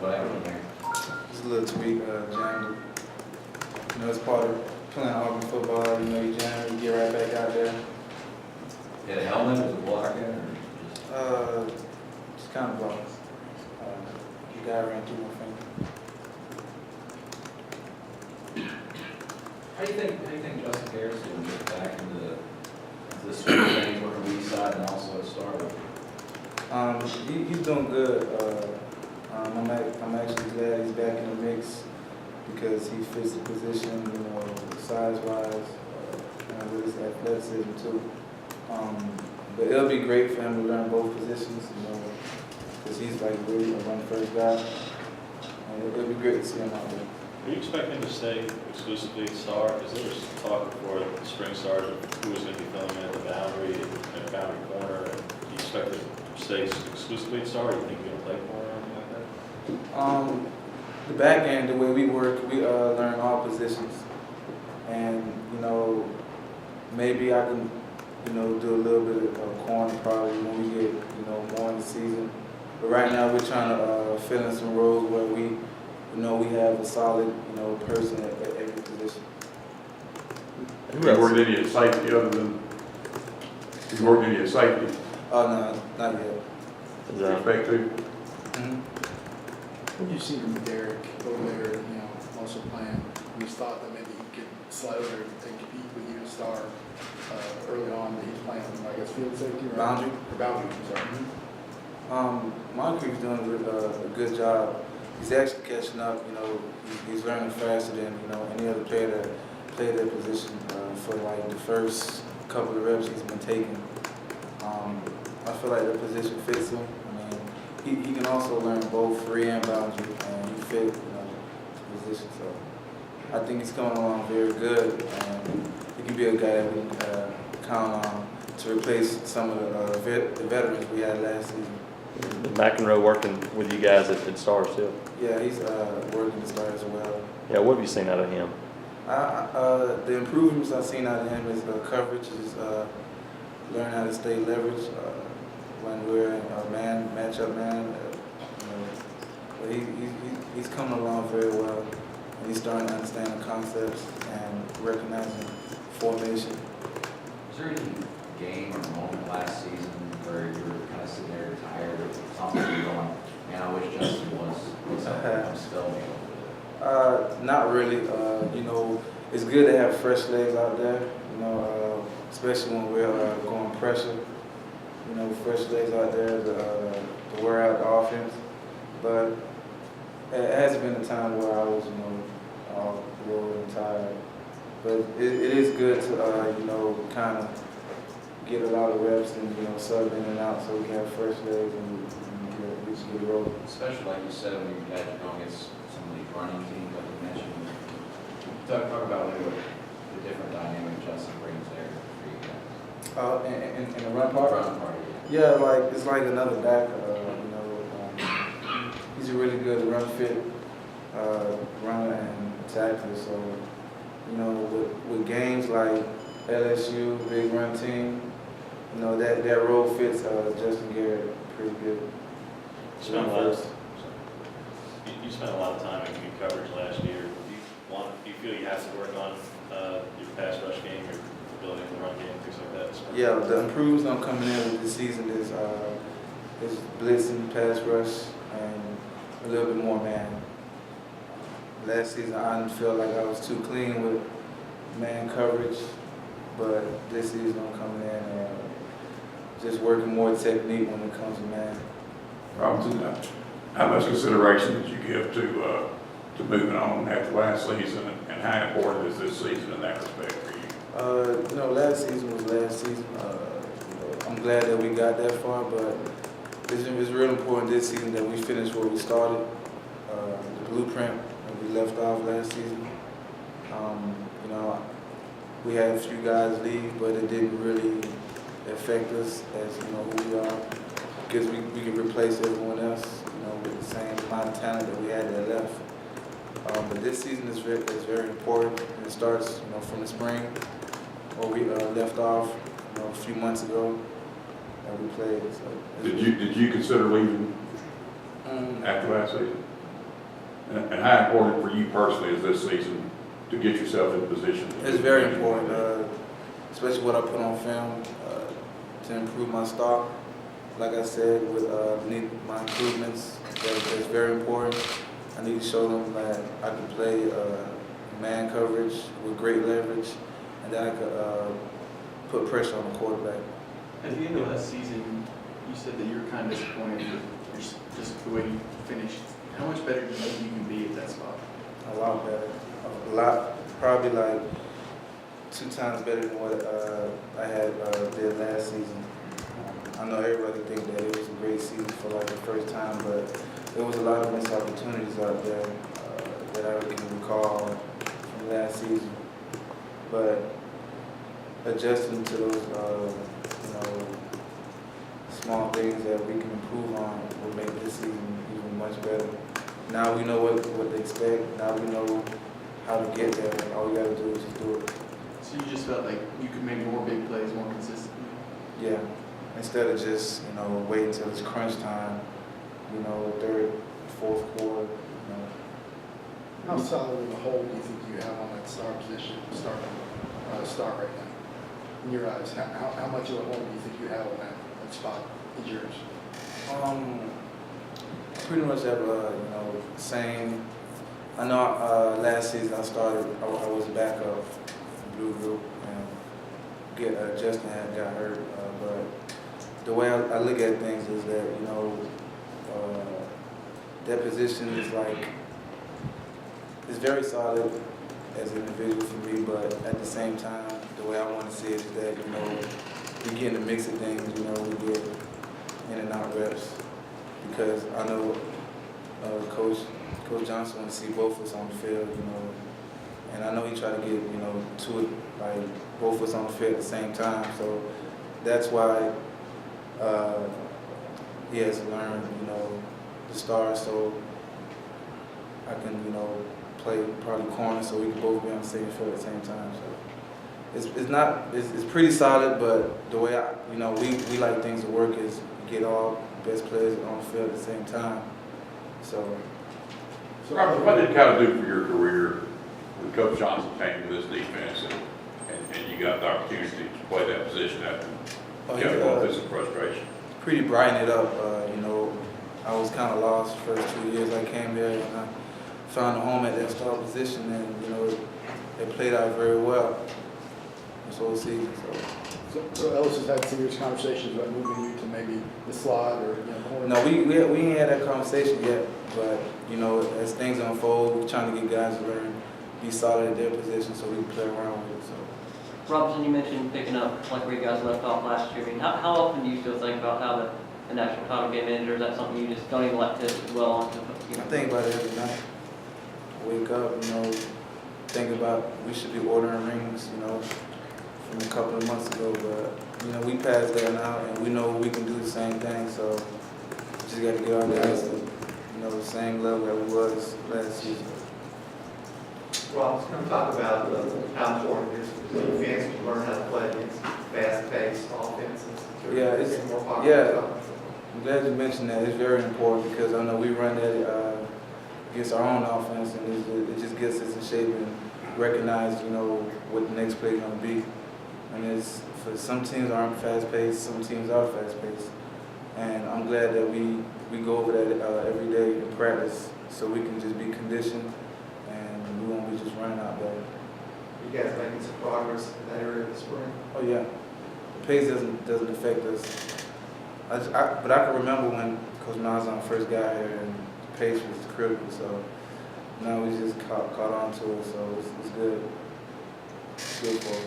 what happened there? Just a little tweak, jammed it. You know, it's part of playing Auburn football. You know, you jam it, you get right back out there. Had a helmet as a blocker or just? Just kind of both. The guy ran through my finger. How do you think Justin Harrison will get back into the swing of things, working the east side and also at Star Robenson? He's doing good. I'm actually glad he's back in the mix because he fits the position, you know, size-wise, and with his athleticism too. But it'll be great for him to learn both positions, you know, because he's like really a run-first guy. And it'll be great to see him out there. Are you expecting to stay exclusively at Star? Because there was talk before the spring started of who was going to be filling in at the boundary and boundary corner. Do you expect to stay exclusively at Star, or do you think you're going to play corner or anything like that? The back end, the way we work, we learn all positions. And, you know, maybe I can, you know, do a little bit of corner probably when we get, you know, more in the season. But right now we're trying to fill in some roles where we, you know, we have a solid, you know, person at every position. Have you worked any at safety other than, have you worked any at safety? Oh, no, not yet. Do you expect to? Mm-hmm. What do you see from Derek over there, you know, also playing? We thought that maybe he could slide over there and compete with you at Star early on, but he's playing, I guess, field safety, right? Boundary. Or boundary, I'm sorry. Moncrief's doing a good job. He's actually catching up, you know, he's learning faster than, you know, any other player that played that position for like the first couple of reps he's been taking. I feel like the position fits him. I mean, he can also learn both free and boundary, and he fit, you know, the position. So I think he's coming along very good, and he can be a guy that we can count on to replace some of the veterans we had last season. McEnroe working with you guys at Star still? Yeah, he's working to start as well. Yeah, what have you seen out of him? The improvements I've seen out of him is coverage, is learn how to stay leverage when we're in a matchup man. You know, but he's coming along very well, and he's starting to understand the concepts and recognizing formation. Was there any game or moment last season where you were kind of sitting there tired or something, you're going, man, I wish Justin was I'm still me a little bit? Not really. You know, it's good to have fresh legs out there, you know, especially when we're going pressure. You know, fresh legs out there to wear out the offense. But it hasn't been a time where I was, you know, all old and tired. But it is good to, you know, kind of get a lot of reps and, you know, sub in and out so we can have fresh legs and we just get rolling. Especially like you said, when you guys are going against some of these running teams, like you mentioned. Talk about like what the different dynamic Justin brings there for you guys. In the run part? Run part, Yeah, like it's like another back. You know, he's a really good run fit runner and tackler. So, you know, with games like LSU, big run team, you know that role fits Justin Garrett pretty good. You spent a lot of time in coverage last year. Do you feel you have to work on your pass rush game, your ability in the run game, things like that? Yeah, the improvements I'm coming in with this season is blitzing, pass rush, and a little bit more man. Last season I didn't feel like I was too clean with man coverage, but this season I'm coming in just working more technique when it comes to man. Robinson, how much consideration did you give to moving on after last season, and how important is this season in that respect for you? You know, last season was last season. I'm glad that we got that far, but it's real important this season that we finish where we started, the blueprint that we left off last season. You know, we had a few guys leave, but it didn't really affect us as, you know, who we are, because we can replace everyone else, you know, with the same amount of talent that we had that left. But this season is very important, and it starts, you know, from the spring, where we left off, you know, a few months ago, and we played. So Did you consider leaving after last season? And how important for you personally is this season to get yourself in position? It's very important, especially what I put on film to improve my start. Like I said, with my improvements, that's very important. I need to show them that I can play man coverage with great leverage, and that I could put pressure on the quarterback. At the end of last season, you said that you were kind of disappointed with just the way you finished. How much better do you think you can be at that spot? A lot better. A lot, probably like 2 times better than what I had did last season. I know everybody think that it was a great season for like the first time, but there was a lot of missed opportunities out there that I can recall from last season. But adjusting to those, small things that we can improve on will make this season even much better. Now we know what to expect. Now we know how to get there. All we got to do is just do it. So you just felt like you could make more big plays more consistently? Yeah. Instead of just, waiting until it's crunch time, third, fourth quarter, How solid of a hold do you think you have on that star position, star right now? In your eyes, how much of a hold do you think you have on that spot is yours? Pretty much have, same. I know last season I was a backup in Blue Group, and Justin got hurt, but the way I look at things is that, that position is it's very solid as an individual for me, but at the same time, the way I want to see it is that, we get in the mix of things, we get in and out reps, because I know Coach Johnson wants to see both of us on the field, and I know he tried to get, both of us on the field at the same time, so that's why he has learned, the stars, so I can, play probably corner, so we can both be on the same field at the same time. So it's pretty solid, but the way we like things to work is get all best players on the field at the same time. So Robert, what did it kind of do for your career when Coach Johnson came to this defense and you got the opportunity to play that position after you got some frustration? Pretty brightened it up. I was kind of lost the first 2 years I came here, and I found a home at that star position, and it played out very well this whole season. So Ellis has had serious conversations about moving you to maybe the slot or corner? No, we ain't had that conversation yet, but as things unfold, we're trying to get guys to learn, be solid at their position, so we can play around with it. So. Robinson, you mentioned picking up like where you guys left off last year. I mean, how often do you still think about how the national title game ended, or is that something you just don't even like to dwell on? I think about it every night. Wake up, think about we should be ordering rings, from a couple of months ago, but we passed that now, and we know we can do the same thing. So we just got to get our guys to the same level that we was last season. Well, I was going to talk about how important it is for defense to learn how to play against fast-paced offenses. I'm glad you mentioned that. It's very important because I know we run that against our own offense, and it just gets us in shape and recognize, what the next play is going to be. And for some teams aren't fast-paced, some teams are fast-paced. And I'm glad that we go over that every day in practice so we can just be conditioned and we won't be just running out there. You guys making some progress in that area this spring? Oh yeah, the pace doesn't affect us. But I can remember when Coach Malzahn first got here and the pace was critical. So now we just caught on to it. So it's good. It's good for us.